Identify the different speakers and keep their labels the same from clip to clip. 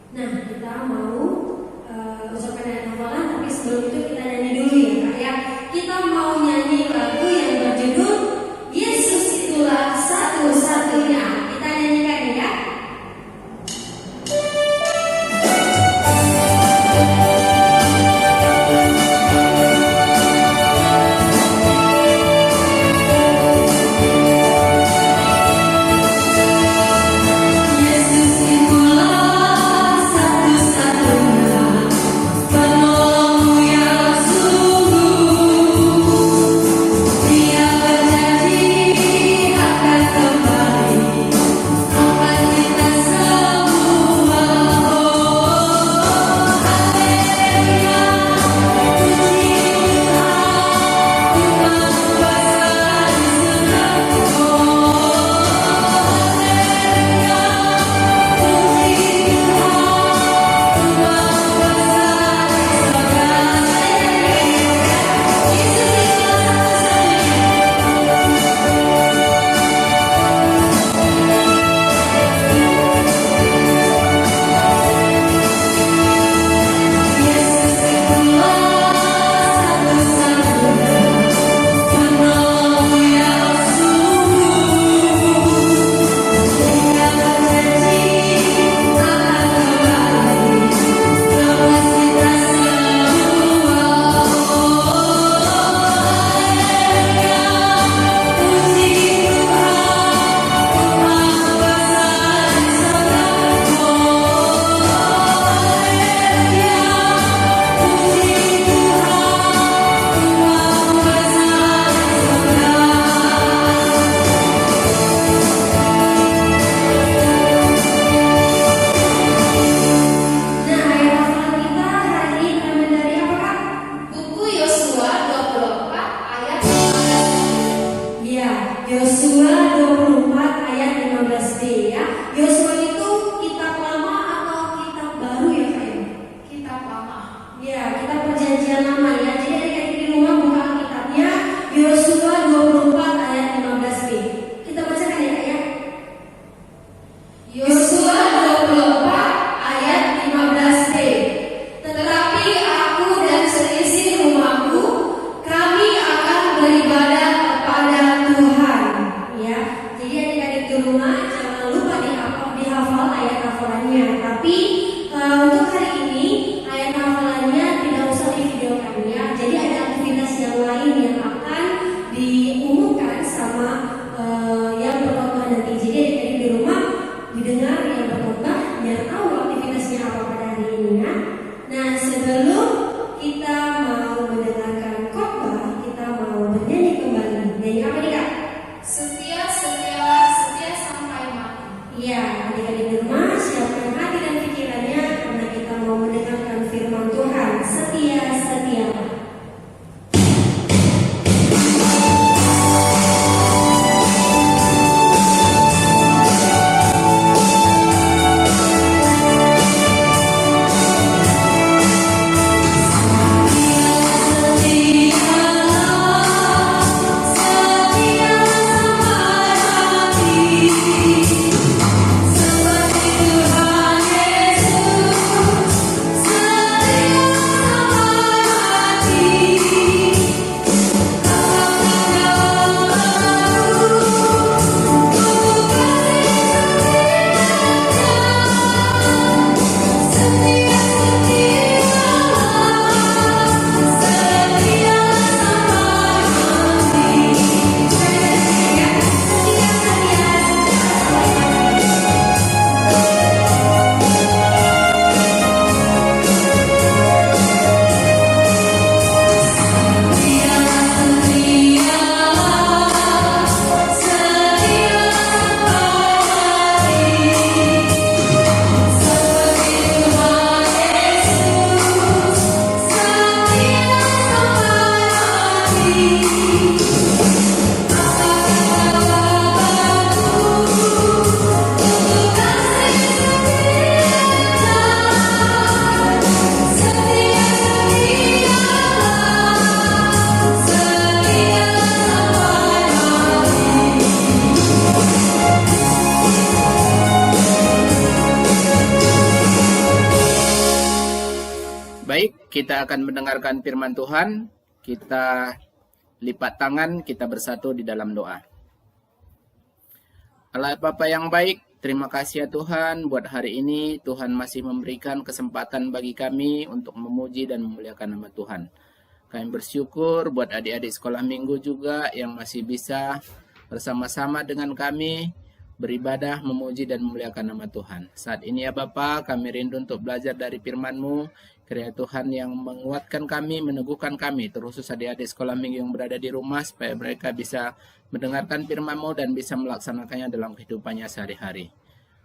Speaker 1: Nah, kita mau ucapkan ayat hafalan, tapi sebelum itu kita nyanyi dulu ya Kak ya. Kita mau nyanyi lagu yang berjudul Yesus itulah satu-satunya. Kita nyanyikan ya. Yosua 24 ayat 15b ya. Yosua itu kitab lama atau kitab baru ya Kak ya?
Speaker 2: Kitab lama.
Speaker 1: Ya, kitab perjanjian lama ya. Jadi adik-adik di rumah buka kitabnya Yosua 24 ayat 15b. Kita bacakan ya Kak ya. Yosua 24 ayat 15b. Tetapi aku dan seisi rumahku, kami akan beribadah kepada Tuhan. Ya, jadi adik-adik di rumah jangan lupa dihafal ayat hafalannya. Tapi untuk hari ini ayat hafalannya tidak usah divideokan ya. Jadi ada aktivitas yang lain yang akan diumumkan sama yang berkhotbah nanti. Jadi adik-adik di rumah didengar yang berkhotbah biar tahu aktivitasnya apa pada hari ini ya. Nah, sebelum kita mau mendengarkan khotbah, kita mau bernyanyi kembali. Nyanyi apa nih Kak?
Speaker 2: Setia, setialah, setia sampai mati.
Speaker 1: Iya, adik-adik di rumah siapkan hati dan pikirannya karena kita mau mendengarkan firman Tuhan. Setia, setialah.
Speaker 3: Setia Baik, kita akan mendengarkan firman Tuhan. Kita lipat tangan, kita bersatu di dalam doa. Allah Bapa yang baik, terima kasih ya Tuhan buat hari ini. Tuhan masih memberikan kesempatan bagi kami untuk memuji dan memuliakan nama Tuhan. Kami bersyukur buat adik-adik sekolah minggu juga yang masih bisa bersama-sama dengan kami beribadah, memuji dan memuliakan nama Tuhan. Saat ini ya Bapa, kami rindu untuk belajar dari firman-Mu. Kiranya Tuhan yang menguatkan kami, meneguhkan kami, terkhusus adik-adik sekolah minggu yang berada di rumah, supaya mereka bisa mendengarkan firman-Mu dan bisa melaksanakannya dalam kehidupannya sehari-hari.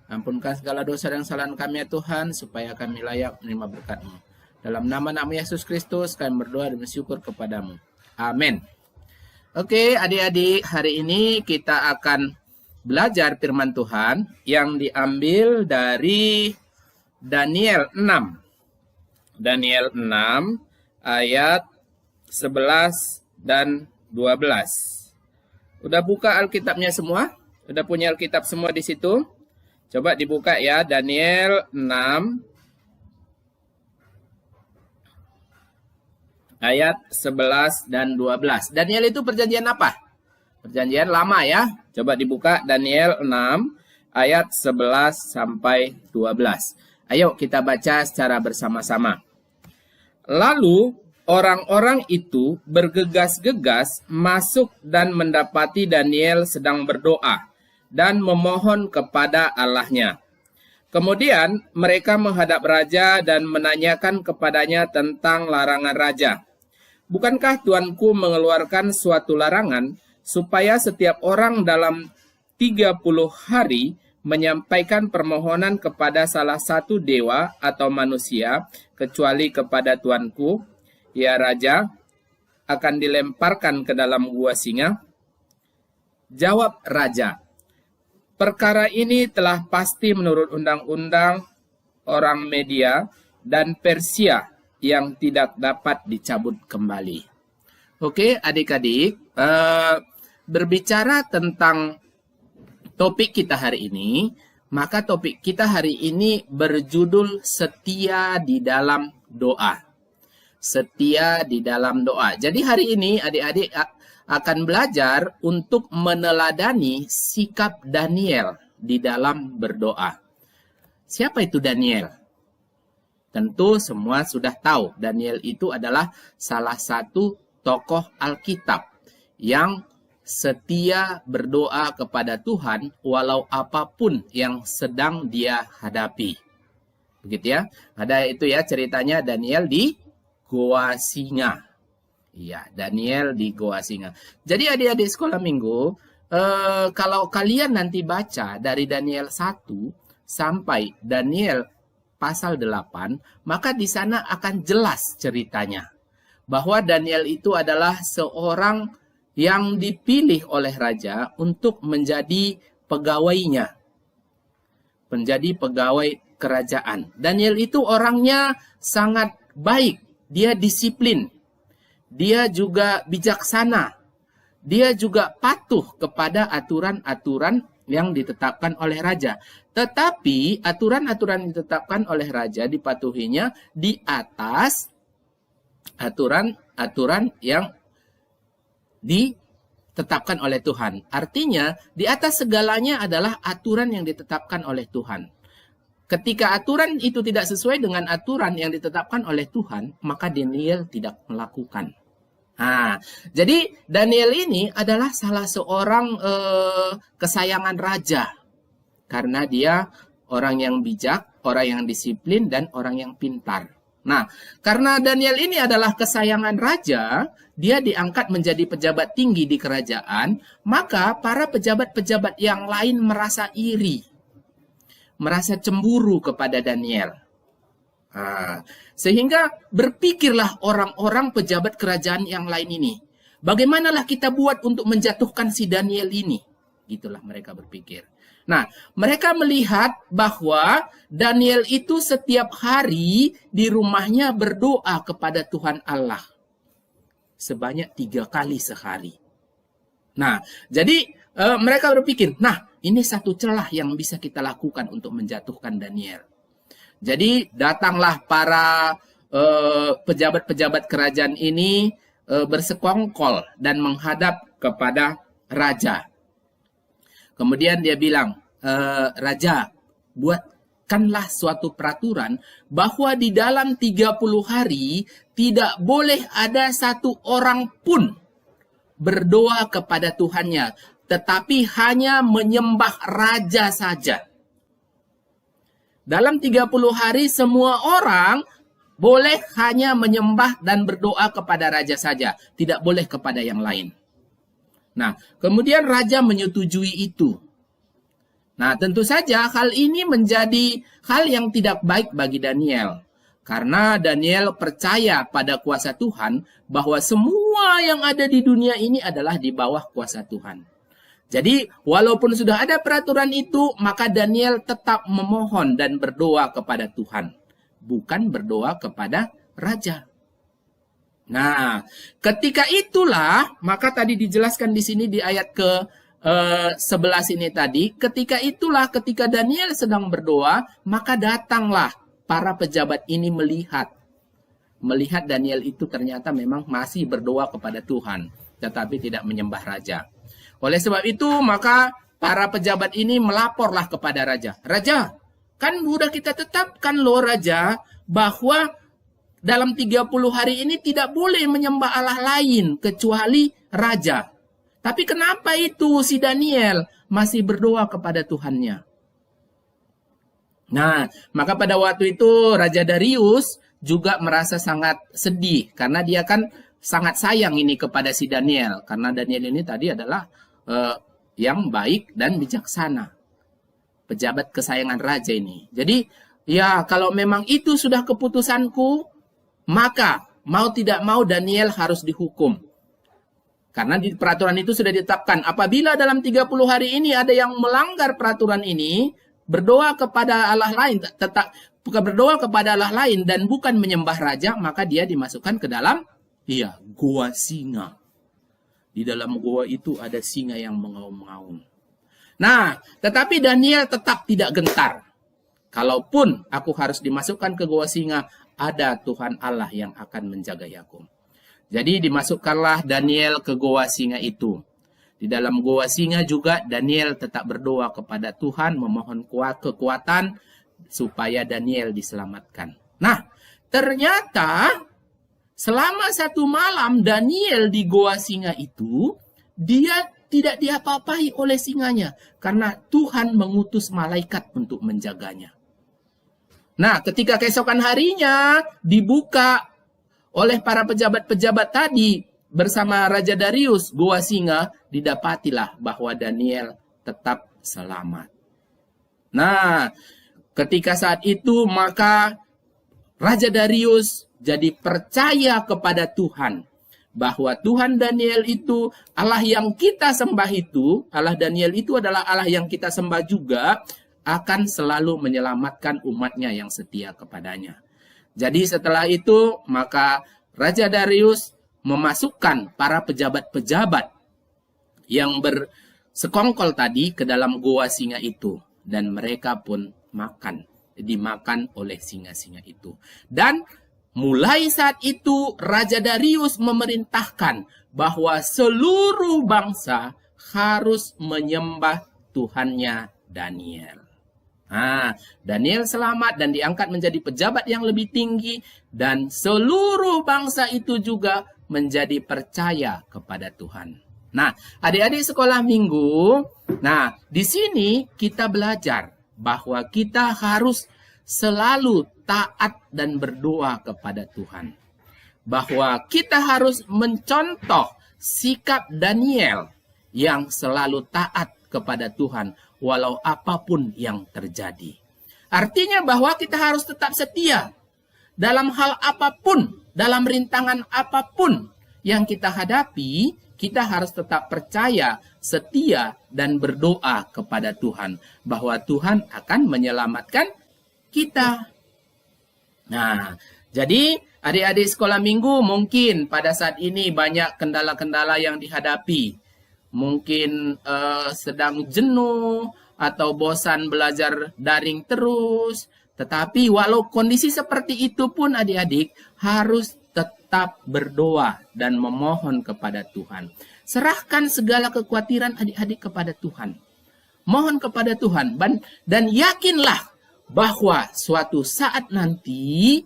Speaker 3: Ampunkan segala dosa dan kesalahan kami ya Tuhan, supaya kami layak menerima berkat-Mu. Dalam nama Yesus Kristus, kami berdoa dan bersyukur kepadamu. Amin. Oke, adik-adik, hari ini kita akan belajar firman Tuhan yang diambil dari Daniel 6. Daniel 6 ayat 11 dan 12. Udah buka Alkitabnya semua? Udah punya Alkitab semua di situ? Coba dibuka ya, Daniel 6 ayat 11 dan 12. Daniel itu perjanjian apa? Perjanjian lama ya. Coba dibuka Daniel 6 ayat 11 sampai 12. Ayo kita baca secara bersama-sama. Lalu orang-orang itu bergegas-gegas masuk dan mendapati Daniel sedang berdoa dan memohon kepada Allahnya. Kemudian mereka menghadap raja dan menanyakan kepadanya tentang larangan raja. Bukankah tuanku mengeluarkan suatu larangan supaya setiap orang dalam 30 hari menyampaikan permohonan kepada salah satu dewa atau manusia, kecuali kepada tuanku, ya raja, akan dilemparkan ke dalam gua singa? Jawab raja, perkara ini telah pasti menurut undang-undang orang Media dan Persia yang tidak dapat dicabut kembali. Oke, adik-adik, berbicara tentang topik kita hari ini, maka topik kita hari ini berjudul setia di dalam doa. Setia di dalam doa. Jadi hari ini adik-adik akan belajar untuk meneladani sikap Daniel di dalam berdoa. Siapa itu Daniel? Tentu semua sudah tahu, Daniel itu adalah salah satu tokoh Alkitab yang setia berdoa kepada Tuhan walau apapun yang sedang dia hadapi. Begitu ya. Ada itu ya ceritanya Daniel di Goa Singa. Iya, Daniel di Goa Singa. Jadi adik-adik sekolah minggu, kalau kalian nanti baca dari Daniel 1 sampai Daniel pasal 8, maka di sana akan jelas ceritanya. Bahwa Daniel itu adalah seorang yang dipilih oleh raja untuk menjadi pegawainya. Menjadi pegawai kerajaan. Daniel itu orangnya sangat baik. Dia disiplin. Dia juga bijaksana. Dia juga patuh kepada aturan-aturan yang ditetapkan oleh raja. Tetapi aturan-aturan yang ditetapkan oleh raja dipatuhinya di atas aturan-aturan yang ditetapkan oleh Tuhan. Artinya, di atas segalanya adalah aturan yang ditetapkan oleh Tuhan. Ketika aturan itu tidak sesuai dengan aturan yang ditetapkan oleh Tuhan, maka Daniel tidak melakukan. Nah, jadi Daniel ini adalah salah seorang kesayangan raja. Karena dia orang yang bijak, orang yang disiplin, dan orang yang pintar. Nah, karena Daniel ini adalah kesayangan raja, dia diangkat menjadi pejabat tinggi di kerajaan, maka para pejabat-pejabat yang lain merasa iri, merasa cemburu kepada Daniel. Sehingga berpikirlah orang-orang pejabat kerajaan yang lain ini, bagaimanalah kita buat untuk menjatuhkan si Daniel ini? Gitulah mereka berpikir. Nah, mereka melihat bahwa Daniel itu setiap hari di rumahnya berdoa kepada Tuhan Allah. Sebanyak 3 kali sehari. Nah, jadi mereka berpikir, nah ini satu celah yang bisa kita lakukan untuk menjatuhkan Daniel. Jadi datanglah para pejabat-pejabat kerajaan ini bersekongkol dan menghadap kepada raja. Kemudian dia bilang, Raja, buatkanlah suatu peraturan bahwa di dalam 30 hari tidak boleh ada satu orang pun berdoa kepada Tuhannya, tetapi hanya menyembah raja saja. Dalam 30 hari semua orang boleh hanya menyembah dan berdoa kepada raja saja, tidak boleh kepada yang lain. Nah, kemudian raja menyetujui itu. Nah, tentu saja hal ini menjadi hal yang tidak baik bagi Daniel. Karena Daniel percaya pada kuasa Tuhan bahwa semua yang ada di dunia ini adalah di bawah kuasa Tuhan. Jadi, walaupun sudah ada peraturan itu, maka Daniel tetap memohon dan berdoa kepada Tuhan. Bukan berdoa kepada raja. Nah, ketika itulah, maka tadi dijelaskan di sini di ayat ke-11 ini tadi, ketika Daniel sedang berdoa, maka datanglah para pejabat ini melihat Daniel itu ternyata memang masih berdoa kepada Tuhan, tetapi tidak menyembah raja. Oleh sebab itu, maka para pejabat ini melaporlah kepada raja. Raja, kan sudah kita tetapkan loh raja, bahwa dalam 30 hari ini tidak boleh menyembah Allah lain kecuali raja. Tapi kenapa itu si Daniel masih berdoa kepada Tuhannya? Nah, maka pada waktu itu Raja Darius juga merasa sangat sedih karena dia kan sangat sayang ini kepada si Daniel. Karena Daniel ini tadi adalah yang baik dan bijaksana. Pejabat kesayangan raja ini. Jadi, ya kalau memang itu sudah keputusanku, maka mau tidak mau Daniel harus dihukum. Karena di peraturan itu sudah ditetapkan. Apabila dalam 30 hari ini ada yang melanggar peraturan ini, berdoa kepada Allah lain, berdoa kepada Allah lain dan bukan menyembah raja, maka dia dimasukkan ke dalam gua singa. Di dalam gua itu ada singa yang mengaum-ngaum. Nah, tetapi Daniel tetap tidak gentar. Kalaupun aku harus dimasukkan ke gua singa, ada Tuhan Allah yang akan menjaga aku. Jadi dimasukkanlah Daniel ke gua singa itu. Di dalam gua singa juga Daniel tetap berdoa kepada Tuhan, memohon kekuatan supaya Daniel diselamatkan. Nah, ternyata selama 1 malam Daniel di gua singa itu, dia tidak diapa-apai oleh singanya. Karena Tuhan mengutus malaikat untuk menjaganya. Nah, ketika keesokan harinya dibuka oleh para pejabat-pejabat tadi bersama Raja Darius, gua singa, didapatilah bahwa Daniel tetap selamat. Nah, ketika saat itu maka Raja Darius jadi percaya kepada Tuhan. Bahwa Tuhan Daniel itu, Allah yang kita sembah itu, Allah Daniel itu adalah Allah yang kita sembah juga, akan selalu menyelamatkan umatnya yang setia kepadanya. Jadi setelah itu, maka Raja Darius memasukkan para pejabat-pejabat yang bersekongkol tadi ke dalam gua singa itu. Dan mereka pun dimakan oleh singa-singa itu. Dan mulai saat itu Raja Darius memerintahkan bahwa seluruh bangsa harus menyembah Tuhannya Daniel. Nah, Daniel selamat dan diangkat menjadi pejabat yang lebih tinggi dan seluruh bangsa itu juga menjadi percaya kepada Tuhan. Nah, adik-adik sekolah minggu, nah di sini kita belajar bahwa kita harus selalu taat dan berdoa kepada Tuhan. Bahwa kita harus mencontoh sikap Daniel yang selalu taat kepada Tuhan walau apapun yang terjadi. Artinya bahwa kita harus tetap setia dalam hal apapun, dalam rintangan apapun yang kita hadapi, kita harus tetap percaya, setia, dan berdoa kepada Tuhan bahwa Tuhan akan menyelamatkan kita. Nah, jadi adik-adik sekolah minggu mungkin pada saat ini banyak kendala-kendala yang dihadapi. Mungkin sedang jenuh atau bosan belajar daring terus. Tetapi walau kondisi seperti itu pun adik-adik harus tetap berdoa dan memohon kepada Tuhan. Serahkan segala kekhawatiran adik-adik kepada Tuhan. Mohon kepada Tuhan dan yakinlah bahwa suatu saat nanti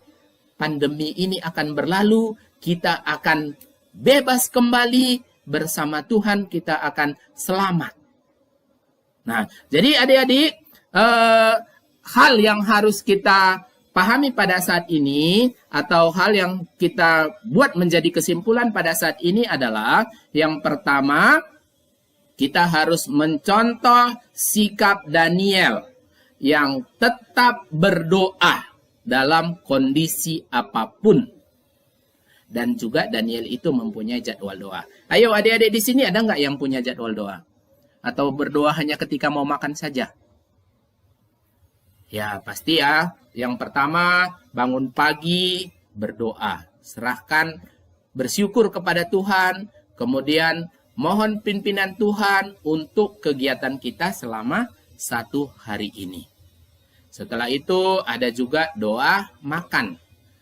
Speaker 3: pandemi ini akan berlalu, kita akan bebas kembali bersama Tuhan, kita akan selamat. Nah, jadi adik-adik, hal yang harus kita pahami pada saat ini, atau hal yang kita buat menjadi kesimpulan pada saat ini adalah, yang pertama, kita harus mencontoh sikap Daniel yang tetap berdoa dalam kondisi apapun. Dan juga Daniel itu mempunyai jadwal doa. Ayo adik-adik di sini ada nggak yang punya jadwal doa? Atau berdoa hanya ketika mau makan saja? Ya pasti ya. Yang pertama bangun pagi berdoa. Serahkan, bersyukur kepada Tuhan. Kemudian mohon pimpinan Tuhan untuk kegiatan kita selama 1 hari ini. Setelah itu ada juga doa makan.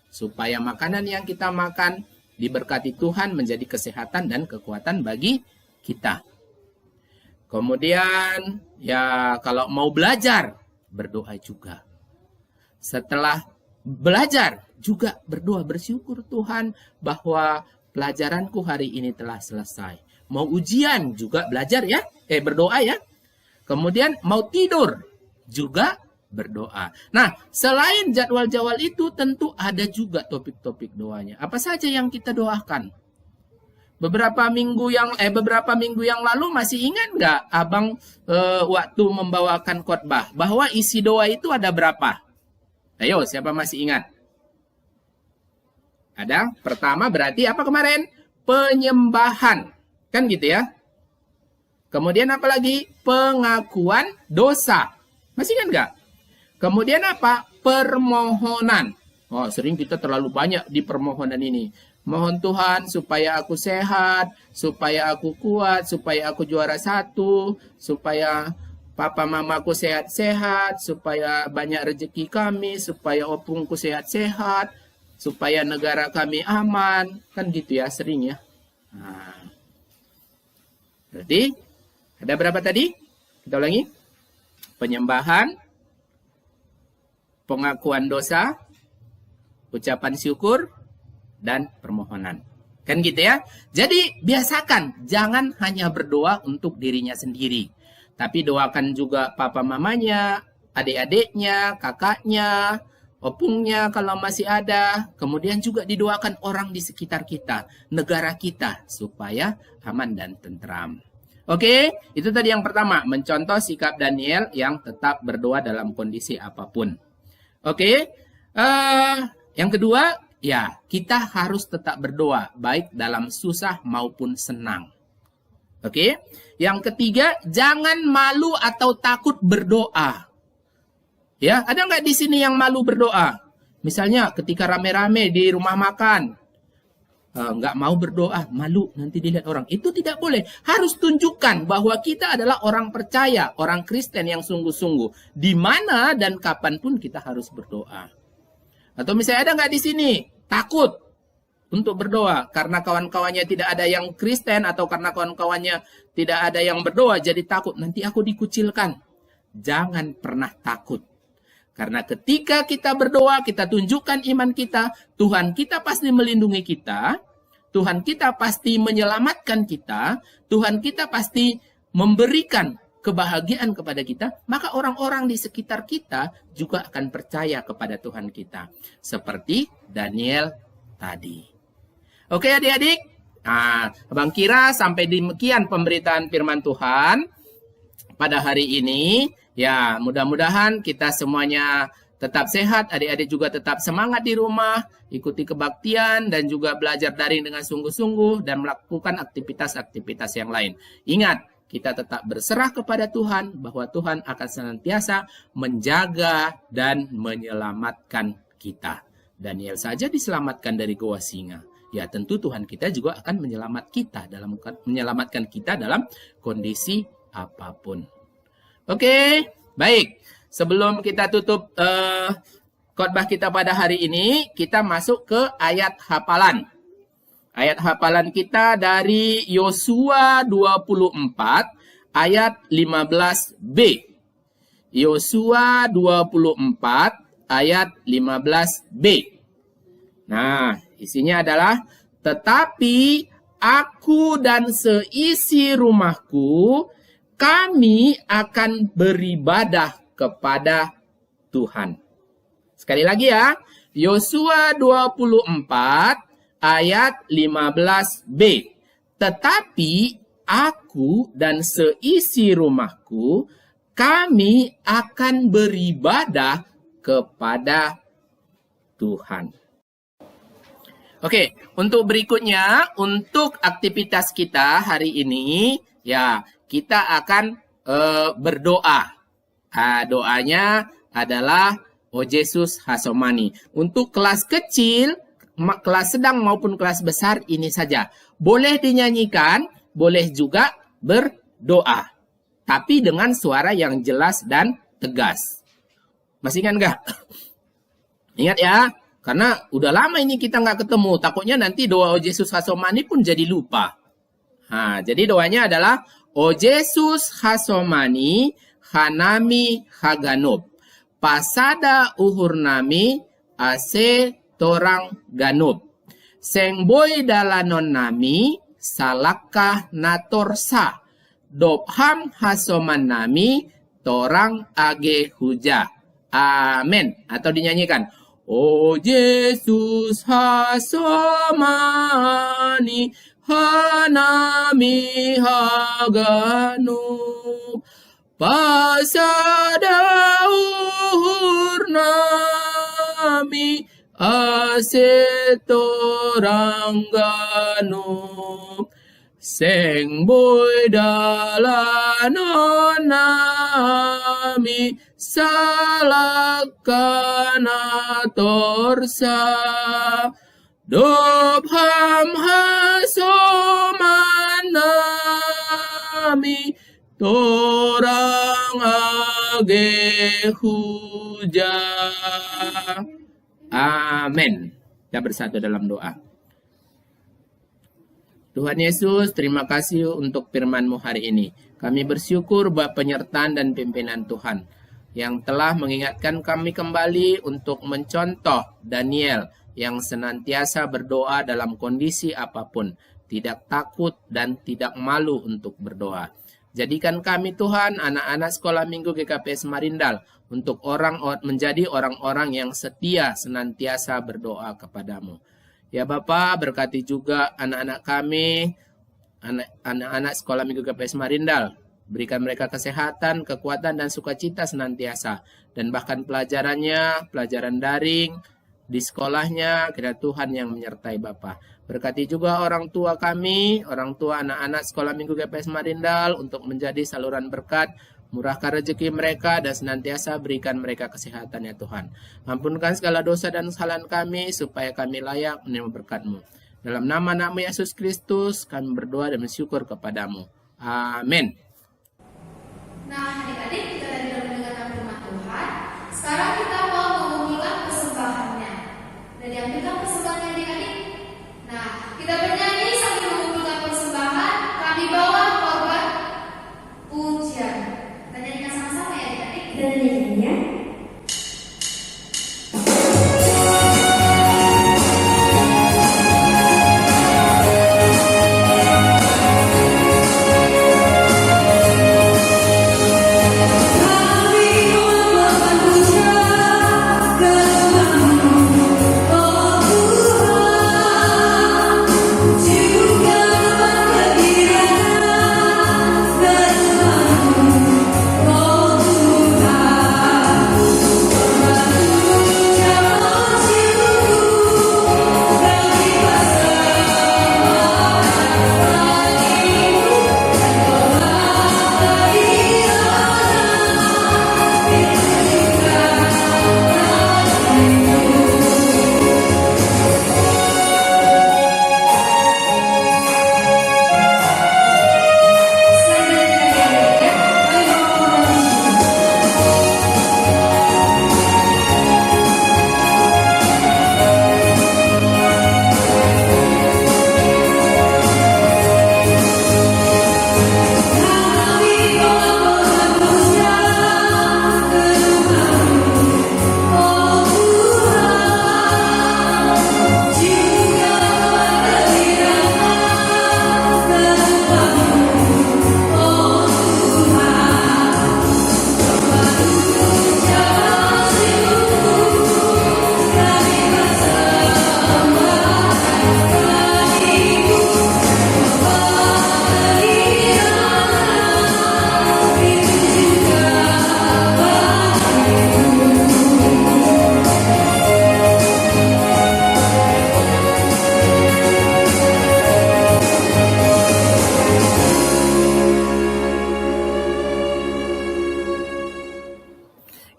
Speaker 3: Supaya makanan yang kita makan diberkati Tuhan menjadi kesehatan dan kekuatan bagi kita. Kemudian ya kalau mau belajar berdoa juga. Setelah belajar juga berdoa, bersyukur Tuhan bahwa pelajaranku hari ini telah selesai. Mau ujian juga belajar ya, berdoa ya. Kemudian mau tidur juga berdoa. Nah, selain jadwal-jadwal itu tentu ada juga topik-topik doanya. Apa saja yang kita doakan? Beberapa minggu yang lalu masih ingat nggak Abang waktu membawakan khotbah bahwa isi doa itu ada berapa? Ayo, siapa masih ingat? Ada. Pertama berarti apa kemarin? Penyembahan. Kan gitu ya? Kemudian apa lagi? Pengakuan dosa. Masih ingat nggak? Kemudian apa? Permohonan. Oh, sering kita terlalu banyak di permohonan ini. Mohon Tuhan supaya aku sehat, supaya aku kuat, supaya aku juara 1, supaya papa mamaku sehat-sehat, supaya banyak rezeki kami, supaya opungku sehat-sehat, supaya negara kami aman. Kan gitu ya, sering ya. Nah, berarti ada berapa tadi? Kita ulangi. Penyembahan, pengakuan dosa, ucapan syukur, dan permohonan. Kan gitu ya. Jadi biasakan, jangan hanya berdoa untuk dirinya sendiri. Tapi doakan juga papa mamanya, adik-adiknya, kakaknya, opungnya kalau masih ada. Kemudian juga didoakan orang di sekitar kita, negara kita, supaya aman dan tentram. Oke, itu tadi yang pertama, mencontoh sikap Daniel yang tetap berdoa dalam kondisi apapun. Oke, yang kedua, ya kita harus tetap berdoa, baik dalam susah maupun senang. Oke, yang ketiga, jangan malu atau takut berdoa. Ya, ada nggak di sini yang malu berdoa? Misalnya ketika rame-rame di rumah makan, nggak mau berdoa, malu nanti dilihat orang. Itu tidak boleh. Harus tunjukkan bahwa kita adalah orang percaya, orang Kristen yang sungguh-sungguh. Di mana dan kapanpun kita harus berdoa. Atau misalnya ada nggak di sini takut untuk berdoa karena kawan-kawannya tidak ada yang Kristen atau karena kawan-kawannya tidak ada yang berdoa jadi takut nanti aku dikucilkan. Jangan pernah takut. Karena ketika kita berdoa, kita tunjukkan iman kita, Tuhan kita pasti melindungi kita, Tuhan kita pasti menyelamatkan kita, Tuhan kita pasti memberikan kebahagiaan kepada kita, maka orang-orang di sekitar kita juga akan percaya kepada Tuhan kita. Seperti Daniel tadi. Oke adik-adik, nah, Abang kira sampai demikian pemberitaan firman Tuhan pada hari ini. Ya, mudah-mudahan kita semuanya tetap sehat, adik-adik juga tetap semangat di rumah, ikuti kebaktian dan juga belajar daring dengan sungguh-sungguh dan melakukan aktivitas-aktivitas yang lain. Ingat, kita tetap berserah kepada Tuhan bahwa Tuhan akan senantiasa menjaga dan menyelamatkan kita. Daniel saja diselamatkan dari goa singa. Ya tentu Tuhan kita juga akan menyelamatkan kita dalam kondisi apapun. Oke, baik. sebelum kita tutup khotbah kita pada hari ini, kita masuk ke ayat hafalan. Ayat hafalan kita dari Yosua 24 ayat 15b. Yosua 24 ayat 15b. Nah, isinya adalah, tetapi aku dan seisi rumahku, kami akan beribadah kepada Tuhan. Sekali lagi ya, Yosua 24 ayat 15b. Tetapi aku dan seisi rumahku, kami akan beribadah kepada Tuhan. Oke, untuk berikutnya, untuk aktivitas kita hari ini, ya, kita akan berdoa. Doanya adalah O Yesus Hasomani. Untuk kelas kecil, kelas sedang maupun kelas besar, ini saja. Boleh dinyanyikan, boleh juga berdoa. Tapi dengan suara yang jelas dan tegas. Masih ingat nggak? Ingat ya, karena udah lama ini kita nggak ketemu. Takutnya nanti doa O Yesus Hasomani pun jadi lupa. Nah, jadi doanya adalah O Yesus Hasomani Hanami Haganub. Pasada uhur nami ase torang ganub. Sengboy dalanon nami salakah natorsa. Dobham hasoman nami torang age huja. Amin. Atau dinyanyikan. O Yesus hasomani hanami haganub. Pasada uhur nami asetorang ganub. Sengboy dalanon nami salakana torsa. Dobham hasoman nami torang age huja. Amin. Kita bersatu dalam doa. Tuhan Yesus, terima kasih untuk firman-Mu hari ini. Kami bersyukur buat penyertaan dan pimpinan Tuhan yang telah mengingatkan kami kembali untuk mencontoh Daniel yang senantiasa berdoa dalam kondisi apapun, tidak takut dan tidak malu untuk berdoa. Jadikan kami Tuhan, anak-anak sekolah minggu GKPS Marindal, untuk menjadi orang-orang yang setia senantiasa berdoa kepadamu. Ya Bapa, berkati juga anak-anak kami, anak-anak sekolah minggu GKPS Marindal. Berikan mereka kesehatan, kekuatan, dan sukacita senantiasa. Dan bahkan pelajaran daring, di sekolahnya, kiranya Tuhan yang menyertai Bapa. Berkati juga orang tua kami, orang tua anak-anak sekolah minggu GPS Marindal untuk menjadi saluran berkat, murahkan rezeki mereka dan senantiasa berikan mereka kesehatan ya Tuhan. Ampunkan segala dosa dan kesalahan kami supaya kami layak menerima berkat-Mu. Dalam nama Anakmu Yesus Kristus kami berdoa dan bersyukur kepadamu. Amin.
Speaker 2: Nah, adik-adik, kita tadi sudah mendengarkan firman Tuhan. Sekarang kita mau mengumpulkan persembahannya. Dan diambilkan persembahannya adik-adik. Nah, kita bernyanyi sambil mengumpulkan persembahan. Kami bawa korban pujian. Kita nyanyikan sama-sama ya adik-adik.
Speaker 1: Kita nyanyikan ya. Kami membawa pujian.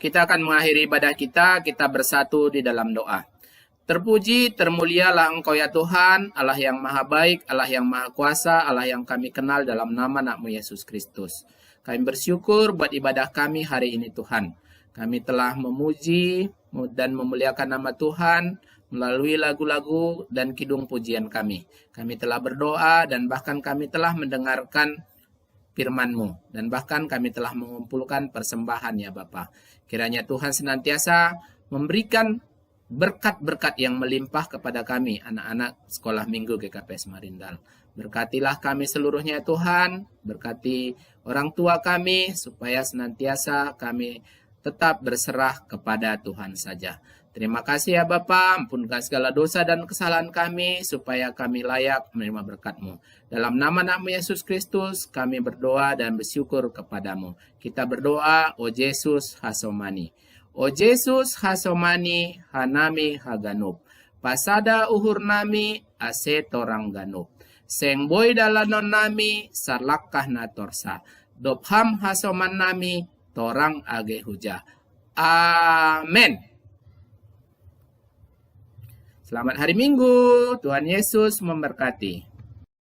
Speaker 3: kita akan mengakhiri ibadah kita bersatu di dalam doa. Terpuji, termulialah Engkau ya Tuhan, Allah yang maha baik, Allah yang maha kuasa, Allah yang kami kenal dalam nama Anak-Mu Yesus Kristus. Kami bersyukur buat ibadah kami hari ini Tuhan. Kami telah memuji dan memuliakan nama Tuhan melalui lagu-lagu dan kidung pujian kami. Kami telah berdoa dan bahkan kami telah mendengarkan firman-Mu. Dan bahkan kami telah mengumpulkan persembahan ya Bapa. Kiranya Tuhan senantiasa memberikan berkat-berkat yang melimpah kepada kami, anak-anak sekolah minggu GKPS Marindal. Berkatilah kami seluruhnya Tuhan, berkati orang tua kami, supaya senantiasa kami tetap berserah kepada Tuhan saja. Terima kasih ya Bapa, ampunkan segala dosa dan kesalahan kami, supaya kami layak menerima berkat-Mu. Dalam nama Anak-Mu Yesus Kristus, kami berdoa dan bersyukur kepadamu. Kita berdoa, O Yesus Hasomani. O Yesus Hasomani Hanami Haganub. Pasada uhur nami ase torang ganub. Seng boy dalanon nami sarlakkah na torsa. Dobham hasoman nami torang age huja. Amin. Selamat hari Minggu. Tuhan Yesus memberkati.